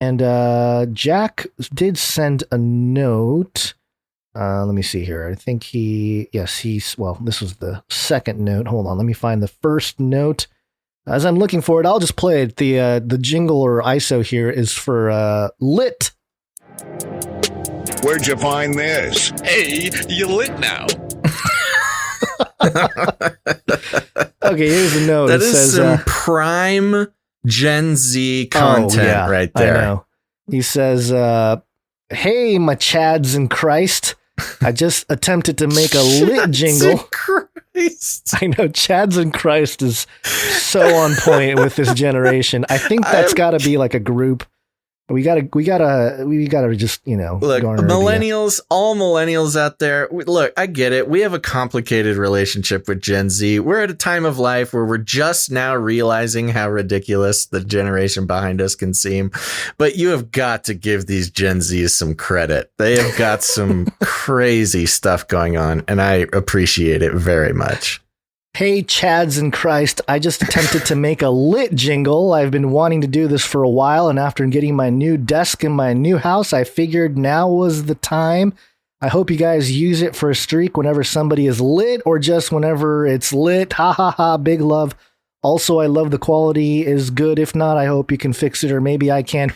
And Jack did send a note. Let me see here. I think this was the second note. Hold on. Let me find the first note. As I'm looking for it, I'll just play it. The jingle or ISO here is for Lit. Where'd you find this? Hey, you lit now. Okay, here's the note. That it is says, some prime Gen Z content right there. I know. He says, hey, my Chads in Christ. I just attempted to make a lit jingle. Christ. I know Chads in Christ is so on point with this generation. I think that's got to be like a group. We gotta just, look, millennials, all millennials out there. Look, I get it. We have a complicated relationship with Gen Z. We're at a time of life where we're just now realizing how ridiculous the generation behind us can seem. But you have got to give these Gen Zs some credit. They have got some crazy stuff going on, and I appreciate it very much. Hey, Chads in Christ, I just attempted to make a lit jingle. I've been wanting to do this for a while, and after getting my new desk in my new house, I figured now was the time. I hope you guys use it for a streak whenever somebody is lit or just whenever it's lit. Ha ha ha, big love. Also, I love the quality is good. If not, I hope you can fix it, or maybe I can.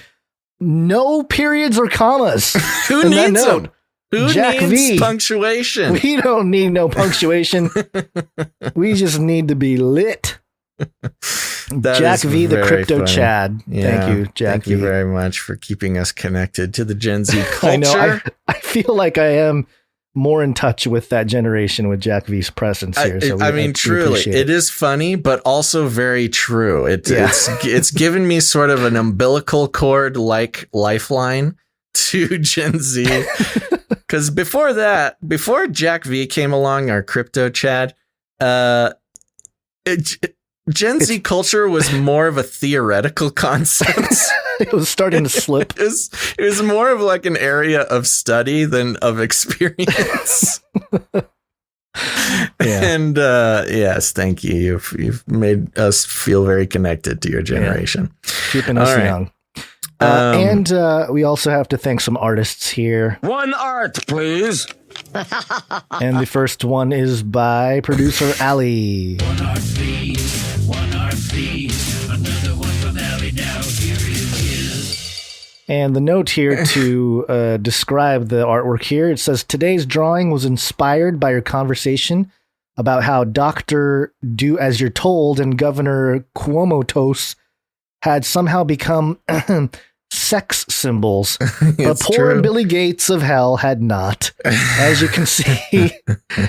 No periods or commas. Who needs them? Who Jack needs V. punctuation? We don't need no punctuation. We just need to be lit. Jack V, the crypto funny. Chad. Yeah, thank you, Jack Thank V. you very much for keeping us connected to the Gen Z culture. I know. I feel like I am more in touch with that generation with Jack V's presence here. Truly, it is funny, but also very true. It's given me sort of an umbilical cord like lifeline to Gen Z. Because before Jack V came along, our crypto Chad, Gen Z culture was more of a theoretical concept. It was starting to slip. It was more of like an area of study than of experience. And yes, thank you. You've made us feel very connected to your generation. Yeah. Keeping us young. And we also have to thank some artists here. One art, please. And the first one is by producer Ali. One art, please. One art, please. Another one from Ali. Now here it is. And the note here to describe the artwork here, it says, today's drawing was inspired by your conversation about how Dr. Do As You're Told and Governor Cuomo had somehow become sex symbols, but poor Billy Gates of hell had not. As you can see,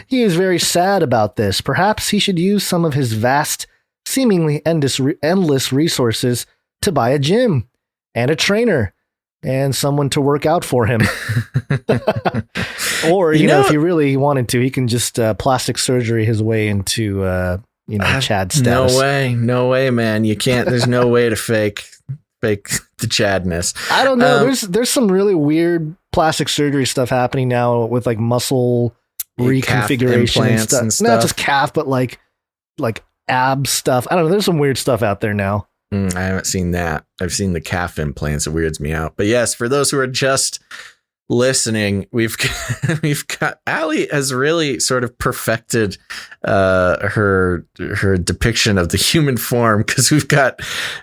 he is very sad about this. Perhaps he should use some of his vast, seemingly endless resources to buy a gym and a trainer and someone to work out for him. Or, if he really wanted to, he can just plastic surgery his way into, Chad status. No way, man. You can't, there's no way to fake the Chadness. I don't know. There's some really weird plastic surgery stuff happening now with like muscle reconfiguration and stuff. Not just calf, but like ab stuff. I don't know. There's some weird stuff out there now. I haven't seen that. I've seen the calf implants. It weirds me out. But yes, for those who are just listening, we've got Ali has really sort of perfected her depiction of the human form, because we've got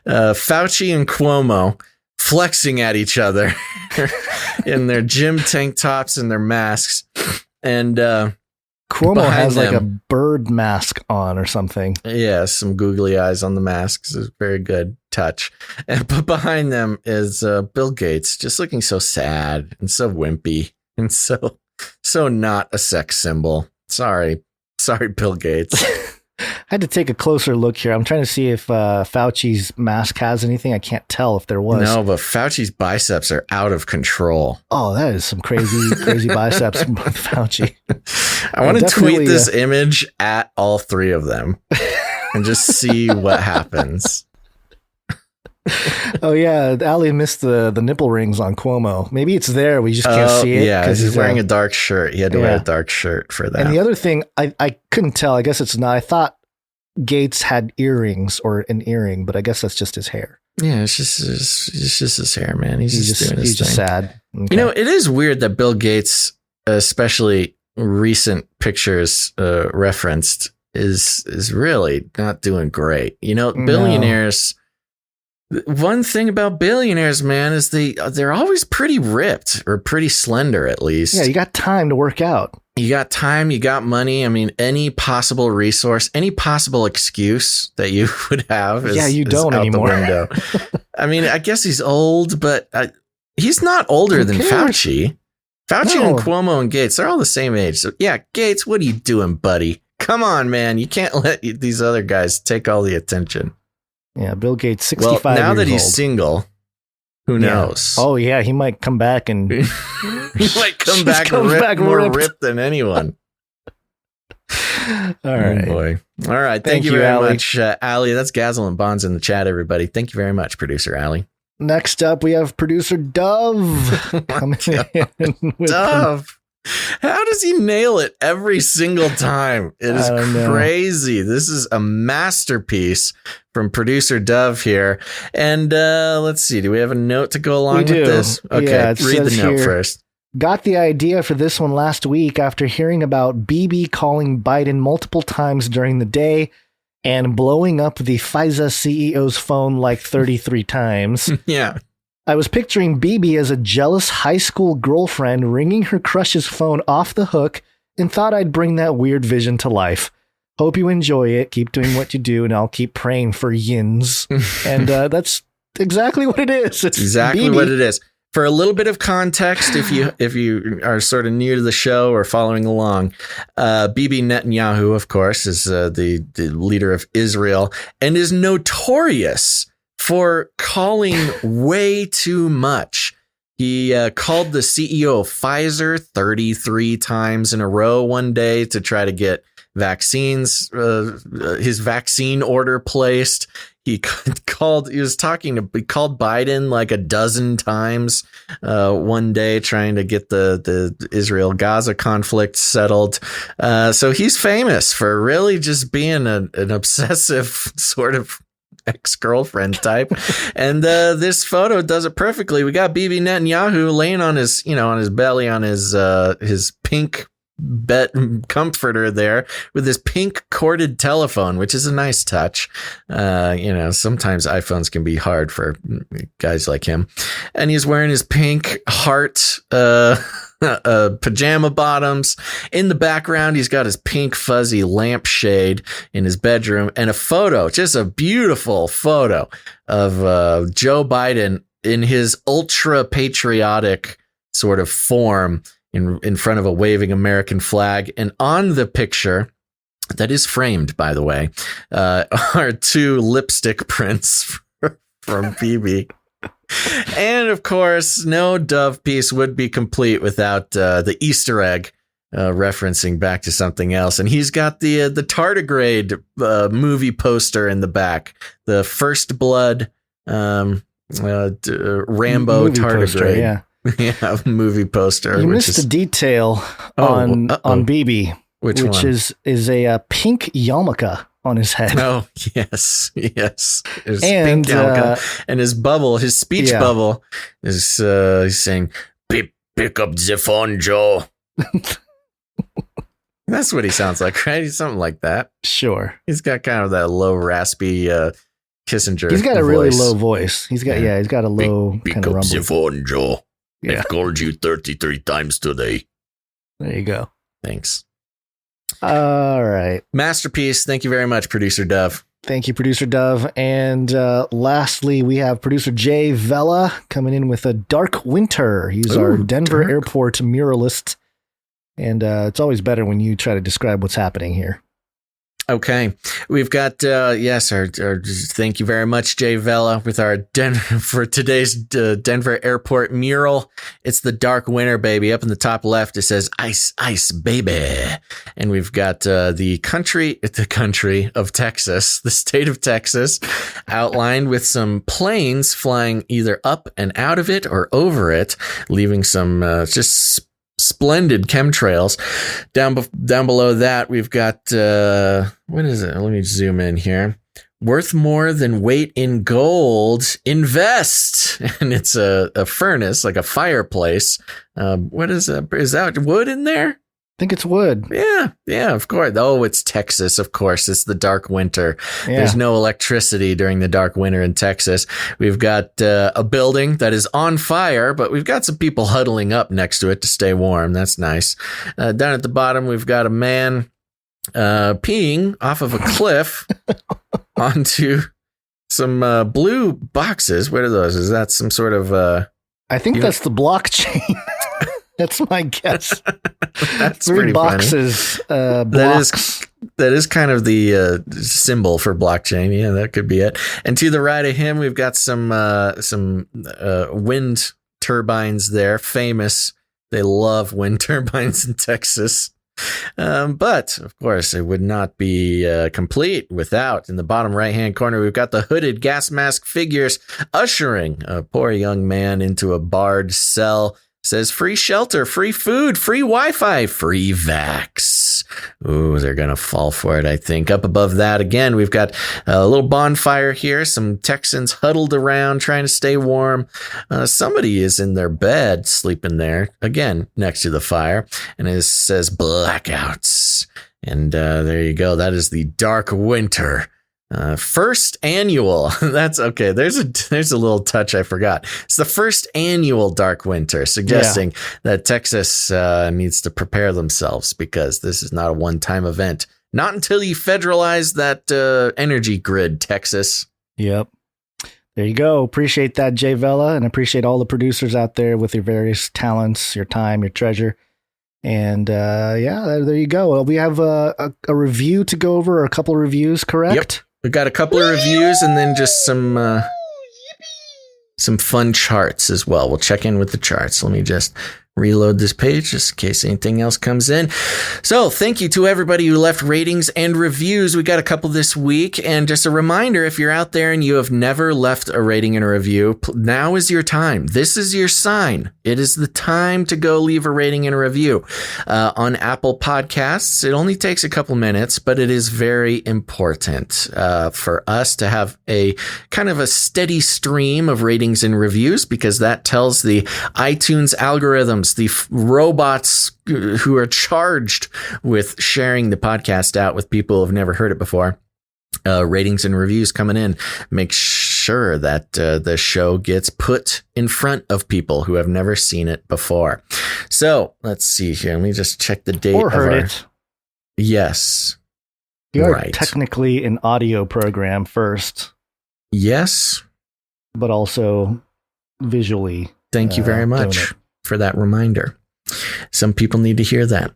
Fauci and Cuomo flexing at each other in their gym tank tops and their masks, and Cuomo has like a bird mask on or something. Yeah, some googly eyes on the masks. It's a very good touch. But behind them is Bill Gates, just looking so sad and so wimpy and so not a sex symbol. Sorry, Bill Gates. I had to take a closer look here. I'm trying to see if Fauci's mask has anything. I can't tell if there was. No, but Fauci's biceps are out of control. Oh, that is some crazy biceps with Fauci. I want to tweet this image at all three of them and just see what happens. Oh yeah, Ali missed the nipple rings on Cuomo. Maybe it's there. We just can't see it. Yeah, because he's wearing a dark shirt. He had to wear a dark shirt for that. And the other thing, I couldn't tell. I guess it's not. I thought Gates had earrings or an earring, but I guess that's just his hair. Yeah, it's just his hair, man. He's just doing his he's just thing. sad. Okay. You know, it is weird that Bill Gates, especially recent pictures referenced, is really not doing great. You know, billionaires. One thing about billionaires, man, is they're always pretty ripped or pretty slender, at least. Yeah, you got time to work out. You got time, you got money. I mean, any possible resource, any possible excuse that you would have is, you don't out anymore. The window. I mean, I guess he's old, but he's not older Who than cares? Fauci. Fauci No. and Cuomo and Gates, they're all the same age. So, yeah, Gates, what are you doing, buddy? Come on, man. You can't let these other guys take all the attention. Yeah, Bill Gates, 65 Well, now years that he's old. single, who knows? Oh, yeah, he might come back and... He might come back, comes back more ripped. ripped than anyone. All Oh, right. boy. All right. Thank you you, very Allie. much, Allie. That's Gazel and Bonds in the chat, everybody. Thank you very much, producer Allie. Next up, we have producer Dove coming in with Dove. How does he nail it every single time? It is I don't know. crazy. This is a masterpiece from producer Dove here. And let's see. Do we have a note to go along We do. with this? Okay. Yeah, it read the says note here- first. Got the idea for this one last week after hearing about Bibi calling Biden multiple times during the day and blowing up the Pfizer CEO's phone like 33 times. Yeah. I was picturing Bibi as a jealous high school girlfriend ringing her crush's phone off the hook and thought I'd bring that weird vision to life. Hope you enjoy it. Keep doing what you do, and I'll keep praying for yins. And that's exactly what it is. It's Exactly Bibi. what it is. For a little bit of context, if you are sort of new to the show or following along, Bibi Netanyahu, of course, is the leader of Israel and is notorious for calling way too much. He called the CEO of Pfizer 33 times in a row one day to try to get vaccines, his vaccine order placed. He called Biden like a dozen times one day trying to get the Israel-Gaza conflict settled. So he's famous for really just being an obsessive sort of ex-girlfriend type. And this photo does it perfectly. We got Bibi Netanyahu laying on his belly on his pink comforter there with this pink corded telephone, which is a nice touch. Sometimes iPhones can be hard for guys like him. And he's wearing his pink heart pajama bottoms. In the background, he's got his pink fuzzy lampshade in his bedroom and a photo, just a beautiful photo of Joe Biden in his ultra patriotic sort of form in front of a waving American flag. And on the picture that is framed, by the way, are two lipstick prints from Bibi. And of course, no Dove piece would be complete without the Easter egg referencing back to something else. And he's got the tardigrade movie poster in the back, the First Blood Rambo Movie tardigrade. poster, yeah. Yeah, movie poster. You which missed is, a detail Oh, on Bibi, which which one? is a pink yarmulke on his head. Oh, yes. His And, pink yarmulke. And his bubble, his speech yeah. bubble is he's saying, pick up the phone, Joe. That's what he sounds like, right? He's something like that. Sure. He's got kind of that low, raspy Kissinger. He's got a really voice. low voice. He's got a low kind of rumble. phone, Joe. Yeah. I've called you 33 times today. There you go. Thanks. All right. Masterpiece. Thank you very much, producer Dove. Thank you, producer Dove. And lastly, we have producer Jay Vela coming in with a Dark Winter. He's our Ooh, Denver dark. Airport muralist. And it's always better when you try to describe what's happening here. Okay, we've got our thank you very much, Jay Vela, with our for today's Denver Airport mural. It's the Dark Winter, baby. Up in the top left, it says "Ice, Ice, Baby," and we've got the country of Texas, the state of Texas, outlined with some planes flying either up and out of it or over it, leaving some just splendid chemtrails. Down below that, we've got what is it? Let me zoom in here. worth more than weight in gold. Invest. And it's a furnace, like a fireplace. What is that? Is that wood in there? I think it's wood. Yeah, of course. Oh, it's Texas, of course. It's the dark winter. Yeah. There's no electricity during the dark winter in Texas. We've got a building that is on fire, but we've got some people huddling up next to it to stay warm. That's nice. Down at the bottom, we've got a man peeing off of a cliff onto some blue boxes. What are those? Is that some sort of... I think that's the blockchain. That's my guess. That's 3 pretty boxes. Blocks. That is kind of the symbol for blockchain. Yeah, that could be it. And to the right of him, we've got some wind turbines there. Famous. They love wind turbines in Texas. But of course, it would not be complete without, in the bottom right-hand corner, we've got the hooded gas mask figures ushering a poor young man into a barred cell. Says free shelter, free food, free Wi-Fi, free vax. Ooh, they're going to fall for it, I think. Up above that, again, we've got a little bonfire here. Some Texans huddled around trying to stay warm. Somebody is in their bed sleeping there, again, next to the fire. And it says blackouts. And there you go. That is the dark winter. First annual. That's okay. There's a little touch I forgot. It's the first annual dark winter, suggesting that Texas needs to prepare themselves because this is not a one-time event. Not until you federalize that energy grid, Texas. Yep. There you go. Appreciate that, Jay Vela, and appreciate all the producers out there with your various talents, your time, your treasure. And there you go. Well, we have a review to go over, or a couple of reviews, correct? Yep. We've got a couple of reviews and then just some fun charts as well. We'll check in with the charts. Let me just reload this page just in case anything else comes in. So thank you to everybody who left ratings and reviews. We got a couple this week. And just a reminder, if you're out there and you have never left a rating and a review, now is your time. This is your sign. It is the time to go leave a rating and a review on Apple Podcasts. It only takes a couple minutes, but it is very important for us to have a kind of a steady stream of ratings and reviews, because that tells the iTunes algorithms, the robots who are charged with sharing the podcast out with people who have never heard it before, ratings and reviews coming in. Make sure that the show gets put in front of people who have never seen it before. So let's see here. Let me just check the date. Or heard it. Yes. You are right. technically an audio program first. Yes. But also visually. Thank you very much for that reminder. Some people need to hear that.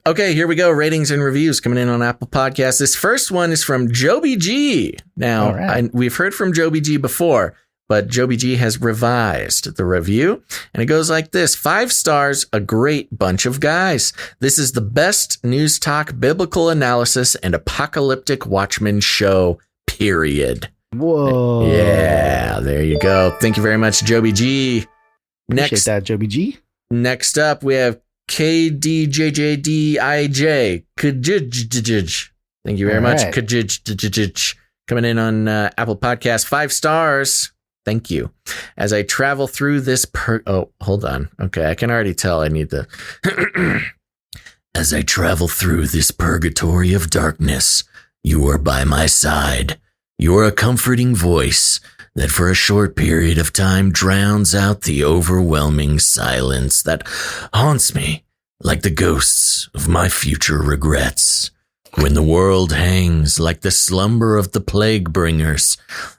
Okay, here we go. Ratings and reviews coming in on Apple Podcasts. This first one is from Joby G. Now, we've heard from Joby G before, but Joby G has revised the review, and it goes like this. 5 stars, a great bunch of guys. This is the best news talk, biblical analysis, and apocalyptic Watchmen show, period. Whoa. Yeah, there you go. Thank you very much, Joby G. Appreciate that, Joby G. Next up, we have KDJJDIJ. Thank you very much. Kajij. Coming in on Apple Podcasts. 5 stars. Thank you. As I travel through this oh, hold on. Okay, I can already tell I need to. As I travel through this purgatory of darkness, you are by my side. You are a comforting voice that for a short period of time drowns out the overwhelming silence that haunts me like the ghosts of my future regrets. When the world hangs like the slumber of the plague bringers,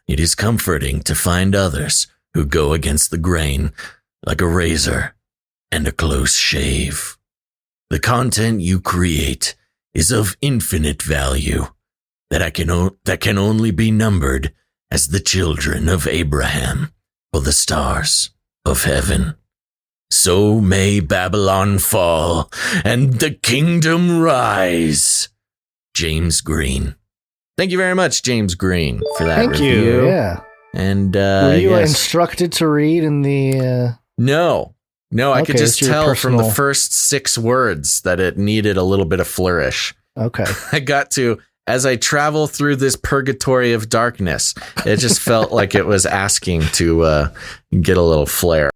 it is comforting to find others who go against the grain like a razor and a close shave. The content you create is of infinite value that can only be numbered as the children of Abraham or the stars of heaven. So may Babylon fall and the kingdom rise. James Green. Thank you very much, James Green, for that review. Thank you. Yeah. And were you instructed to read in the? No, I could just tell from the personal first 6 words that it needed a little bit of flourish. Okay. I got to as I travel through this purgatory of darkness. It just felt like it was asking to get a little flair.